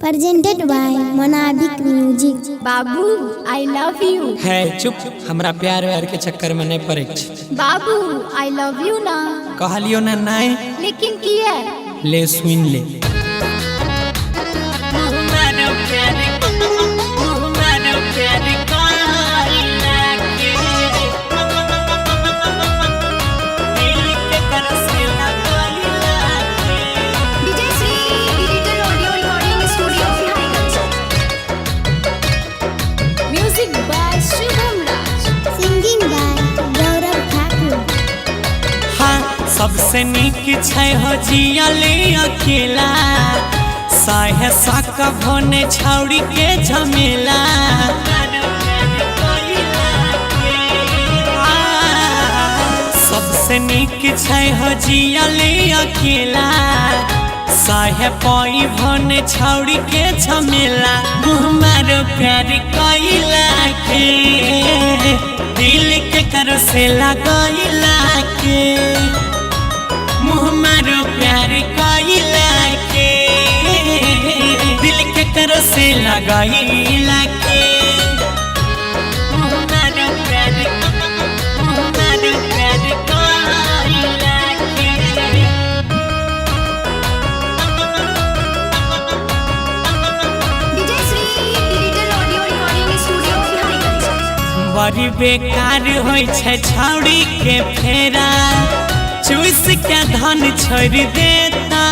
presented by Monabic Music। बाबू I love you है चुप, हमरा प्यार व्यार के चक्कर में नहीं पड़े। बाबू आई लव यू ना कहलियो ना नहीं, लेकिन किया ले सुन ले। Music by Shubham Raj, Singing by Gaurav Thakur. हाँ सबसे नीक छै हो जियले अकेला, साहे साका भोने छौड़ी के झमेला। सबसे नीक छै हो जियले अकेला, साहे पाई भोने छौड़ी के झमेला। मुहमारो प्यार कइला के दिल के करो से लगइला के, मुहमारो प्यार कइला के दिल के करो से लगइला के। मुहमारो प्यार कइला के। बड़ी बेकार होय छै छौड़ी के फेरा, चूस के धन छोड़ देता।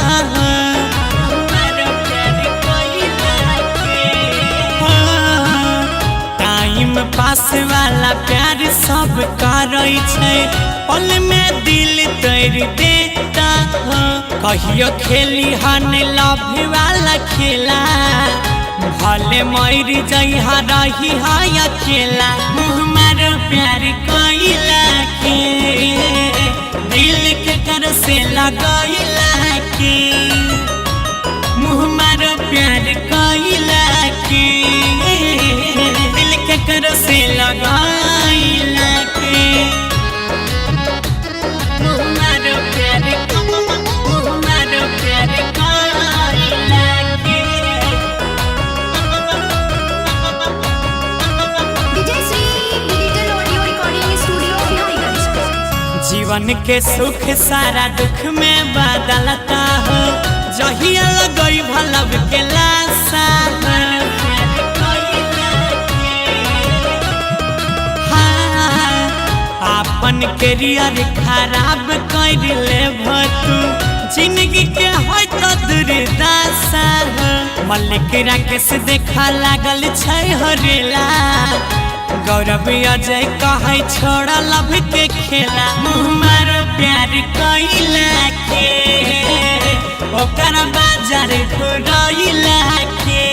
टाइम पास वाला प्यार सब करै छै, पल में दिल तोड़ देता। कहियो खेली हन लव वाला खेला, भले मर जइहा रही है अकेला। मुहमारो प्यार कइला के दिल के कर से लगइला के, मुहमारो प्यार कइला के दिल के कर से लगइला के। मुहमारो प्यार कइला के। जीवन के सुख सारा दुख में बदलता हो, जहिया लगई भलब के लाशा। हाँ, अपन करियर खराब कर ले तू, जिंदगी के है तो दुर्दशा। मलिक राकेश देखा लागल छै हरेला, गौरव अजय कहे छोड़ा लभ के खेला। मुहमारो प्यार कइला के ओकर बाजार घुरइला के,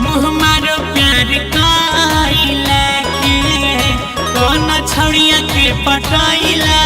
मुहमारो प्यार कइला के कौन छौड़िया के पटइला।